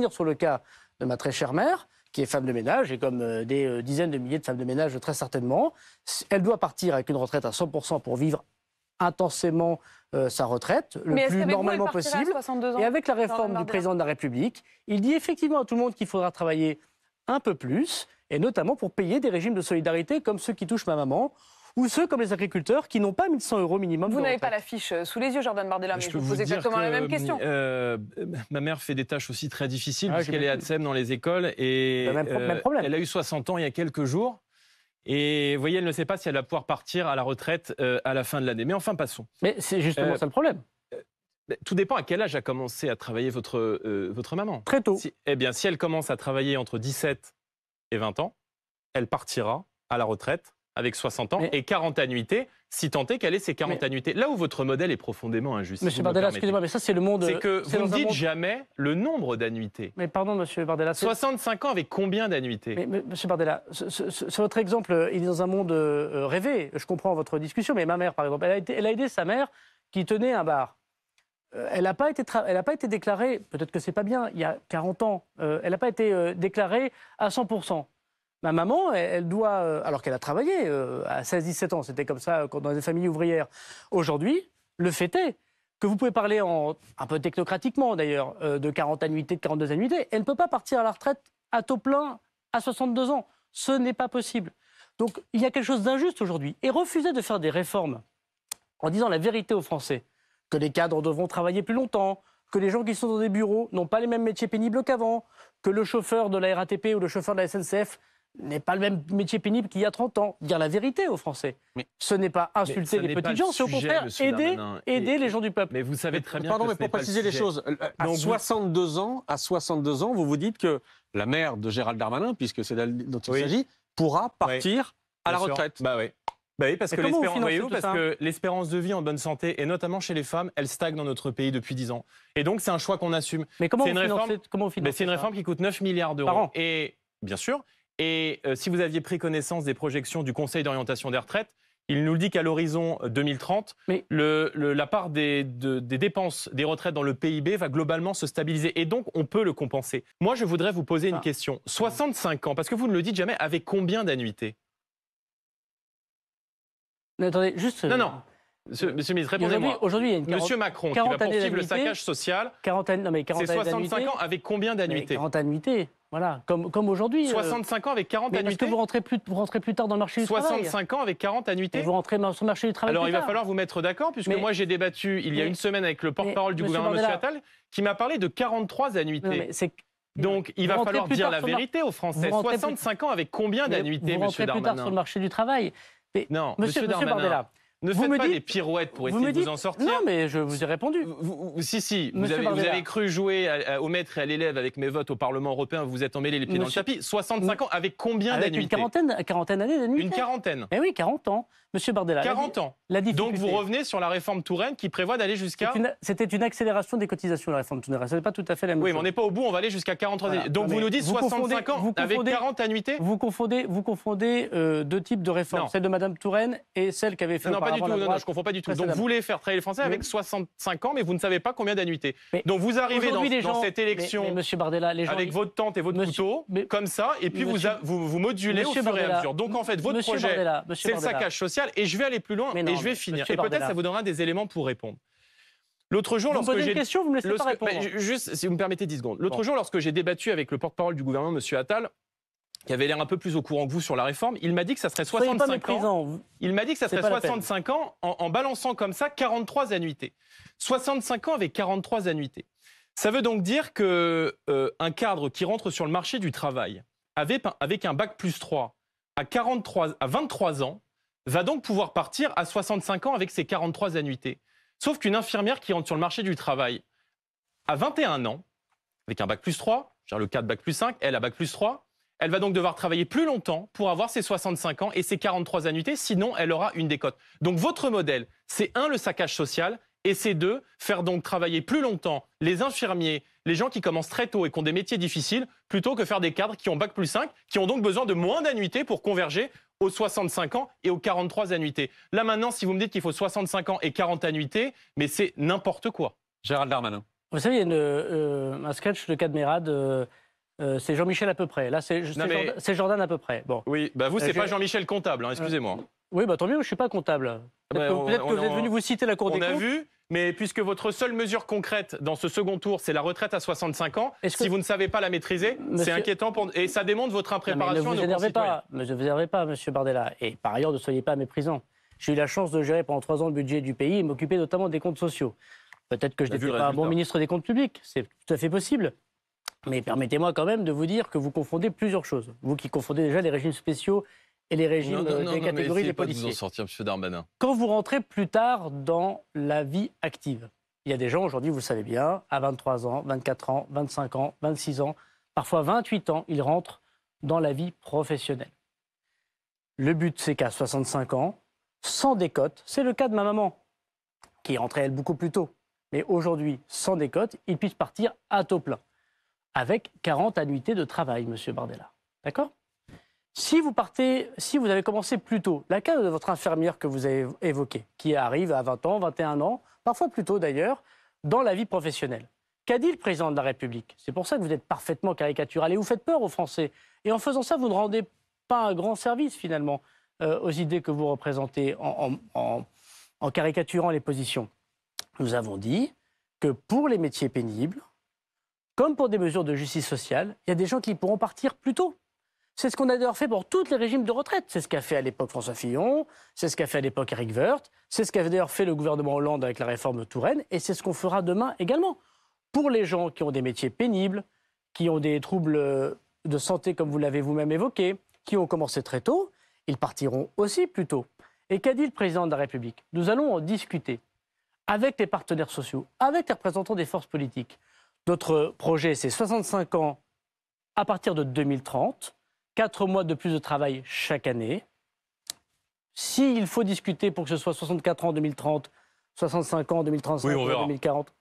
sur le cas de ma très chère mère, qui est femme de ménage, et comme des dizaines de milliers de femmes de ménage très certainement, elle doit partir avec une retraite à 100% pour vivre intensément sa retraite, le plus normalement possible. Et avec la réforme du président de la République, il dit effectivement à tout le monde qu'il faudra travailler un peu plus, et notamment pour payer des régimes de solidarité comme ceux qui touchent ma maman, ou ceux comme les agriculteurs qui n'ont pas 1 100 € minimum. Vous n'avez pas la fiche sous les yeux, Jordan Bardella, mais je vous pose exactement la même question. Ma mère fait des tâches aussi très difficiles, puisqu'elle est ATSEM dans les écoles, et même problème. Elle a eu 60 ans il y a quelques jours. Et vous voyez, elle ne sait pas si elle va pouvoir partir à la retraite à la fin de l'année. Mais enfin, passons. Mais c'est justement ça le problème. Tout dépend à quel âge a commencé à travailler votre maman. Très tôt. Si elle commence à travailler entre 17 et 20 ans, elle partira à la retraite avec 60 ans et 40 annuités, si tant est qu'elle ait ses 40 annuités. Là où votre modèle est profondément injuste. Monsieur Bardella, excusez-moi, mais ça c'est le monde... C'est que vous ne dites jamais le nombre d'annuités. Mais pardon, monsieur Bardella... 65 ans avec combien d'annuités? Mais monsieur Bardella, votre exemple, il est dans un monde rêvé. Je comprends votre discussion, mais ma mère, par exemple, elle a aidé sa mère qui tenait un bar. Elle n'a pas été déclarée, peut-être que c'est pas bien, il y a 40 ans, elle n'a pas été déclarée à 100%. Ma maman, elle doit, alors qu'elle a travaillé à 16-17 ans, c'était comme ça dans les familles ouvrières. Aujourd'hui, le fait est que vous pouvez parler un peu technocratiquement d'ailleurs, de 40 annuités, de 42 annuités. Elle ne peut pas partir à la retraite à taux plein à 62 ans. Ce n'est pas possible. Donc il y a quelque chose d'injuste aujourd'hui. Et refuser de faire des réformes en disant la vérité aux Français, que les cadres devront travailler plus longtemps, que les gens qui sont dans des bureaux n'ont pas les mêmes métiers pénibles qu'avant, que le chauffeur de la RATP ou le chauffeur de la SNCF n'est pas le même métier pénible qu'il y a 30 ans. Dire la vérité aux Français. Mais ce n'est pas insulter les petites gens, c'est au contraire aider les gens du peuple. Mais vous savez très bien pardon, mais pour préciser les choses, à 62 ans, vous vous dites que la mère de Gérald Darmanin, puisque c'est d'elle dont il s'agit, pourra partir à la retraite. Bah oui. Parce que l'espérance de vie en bonne santé, et notamment chez les femmes, elle stagne dans notre pays depuis 10 ans. Et donc c'est un choix qu'on assume. Mais comment on finance C'est une réforme qui coûte 9 milliards d'euros. Par an. Et bien sûr. Et si vous aviez pris connaissance des projections du Conseil d'orientation des retraites, il nous le dit qu'à l'horizon 2030, la part des dépenses des retraites dans le PIB va globalement se stabiliser. Et donc, on peut le compenser. Moi, je voudrais vous poser une question. 65 ans, parce que vous ne le dites jamais, avec combien d'annuités? Attendez, juste... Non. Monsieur le ministre, répondez-moi. Aujourd'hui, il y a une Monsieur Macron, qui va poursuivre le saccage social, c'est 65 ans avec combien d'annuités? 40 annuités, voilà, comme aujourd'hui. 65 ans avec 40 annuités. Parce que vous rentrez plus tard dans le marché du travail. 65 ans avec 40 annuités. Et vous rentrez sur le marché du travail. Alors plus il va tard. falloir vous mettre d'accord, puisque moi j'ai débattu il y a une semaine avec le porte-parole du gouvernement, M. Attal, qui m'a parlé de 43 annuités. Donc il va falloir dire la vérité aux Français. 65 ans avec combien d'annuités, M. Darmanin? Vous rentrez plus tard sur le marché du travail. Non, Monsieur Bardella. Ne faites pas des pirouettes pour essayer de vous en sortir. Non, mais je vous ai répondu. Vous avez cru jouer au maître et à l'élève avec mes votes au Parlement européen, vous vous êtes emmêlé les pieds dans le tapis. 65 ans, avec combien d'annuités? Une quarantaine d'années d'annuités. Une quarantaine. Eh oui, 40 ans. Monsieur Bardella. 40 ans. Donc vous revenez sur la réforme Touraine qui prévoit d'aller jusqu'à... C'était une accélération des cotisations, la réforme Touraine. Ce n'est pas tout à fait la même chose. Oui, mais on n'est pas au bout, on va aller jusqu'à 43 années. Donc vous nous dites 65 ans avec 40 annuités? Vous confondez deux types de réformes. Celle de Mme Touraine et celle qu'avait fait auparavant la droite. Non, je ne confonds pas du tout. Donc vous voulez faire travailler les Français avec 65 ans, mais vous ne savez pas combien d'annuités. Donc vous arrivez dans cette élection Monsieur Bardella, les gens, avec votre tante et votre couteau, comme ça, et puis vous modulez au fur et à mesure. Donc en fait, votre projet, c'est le saccage social, et je vais aller plus loin, et je vais finir. Et peut-être ça vous donnera des éléments pour répondre. L'autre jour, lorsque j'ai... vous me laissez pas répondre. Juste, si vous me permettez 10 secondes. L'autre jour, lorsque j'ai débattu avec le porte-parole du gouvernement, M. Attal, qui avait l'air un peu plus au courant que vous sur la réforme, il m'a dit que ça serait 65 ans. Il m'a dit que ça serait 65 ans en balançant comme ça 43 annuités. 65 ans avec 43 annuités. Ça veut donc dire que un cadre qui rentre sur le marché du travail avec un bac plus 3 à 23 ans va donc pouvoir partir à 65 ans avec ses 43 annuités. Sauf qu'une infirmière qui rentre sur le marché du travail à 21 ans, avec un bac plus 3, le cadre bac plus 5, elle a bac plus 3, elle va donc devoir travailler plus longtemps pour avoir ses 65 ans et ses 43 annuités, sinon elle aura une décote. Donc votre modèle, c'est 1, le saccage social, et c'est 2, faire donc travailler plus longtemps les infirmiers, les gens qui commencent très tôt et qui ont des métiers difficiles, plutôt que faire des cadres qui ont bac plus 5, qui ont donc besoin de moins d'annuités pour converger aux 65 ans et aux 43 annuités. Là maintenant, si vous me dites qu'il faut 65 ans et 40 annuités, mais c'est n'importe quoi. Gérald Darmanin. Vous savez, il y a un sketch de Cadmerade, c'est Jean-Michel à peu près. Là, c'est Jordan à peu près. Bon. Oui, bah vous, c'est pas Jean-Michel comptable, hein, excusez-moi. Oui, bah tant mieux, je ne suis pas comptable. Peut-être que vous êtes venu vous citer la Cour des comptes. On a vu, mais puisque votre seule mesure concrète dans ce second tour, c'est la retraite à 65 ans, si vous ne savez pas la maîtriser, c'est inquiétant et ça démontre votre impréparation à nos concitoyens. Ne vous énervez pas, monsieur Bardella. Et par ailleurs, ne soyez pas méprisant. J'ai eu la chance de gérer pendant 3 ans le budget du pays et m'occuper notamment des comptes sociaux. Peut-être que je n'étais pas un bon ministre des comptes publics, c'est tout à fait possible. Mais permettez-moi quand même de vous dire que vous confondez plusieurs choses. Vous qui confondez déjà les régimes spéciaux et les régimes des catégories des policiers. Pas de vous en sortir, monsieur Darmanin. Quand vous rentrez plus tard dans la vie active, il y a des gens aujourd'hui, vous le savez bien, à 23 ans, 24 ans, 25 ans, 26 ans, parfois 28 ans, ils rentrent dans la vie professionnelle. Le but, c'est qu'à 65 ans, sans décote, c'est le cas de ma maman, qui est rentrée, elle, beaucoup plus tôt. Mais aujourd'hui, sans décote, ils puissent partir à taux plein, avec 40 annuités de travail, monsieur Bardella. D'accord ? Si vous avez commencé plus tôt, la cas de votre infirmière que vous avez évoquée, qui arrive à 20 ans, 21 ans, parfois plus tôt d'ailleurs, dans la vie professionnelle. Qu'a dit le président de la République? C'est pour ça que vous êtes parfaitement caricatural et vous faites peur aux Français. Et en faisant ça, vous ne rendez pas un grand service finalement aux idées que vous représentez en caricaturant les positions. Nous avons dit que pour les métiers pénibles, comme pour des mesures de justice sociale, il y a des gens qui pourront partir plus tôt. C'est ce qu'on a d'ailleurs fait pour tous les régimes de retraite. C'est ce qu'a fait à l'époque François Fillon, c'est ce qu'a fait à l'époque Éric Woerth, c'est ce qu'a d'ailleurs fait le gouvernement Hollande avec la réforme Touraine, et c'est ce qu'on fera demain également. Pour les gens qui ont des métiers pénibles, qui ont des troubles de santé, comme vous l'avez vous-même évoqué, qui ont commencé très tôt, ils partiront aussi plus tôt. Et qu'a dit le président de la République? Nous allons en discuter avec les partenaires sociaux, avec les représentants des forces politiques. Notre projet, c'est 65 ans à partir de 2030, 4 mois de plus de travail chaque année. S'il faut discuter pour que ce soit 64 ans en 2030, 65 ans en 2035 ou en 2040,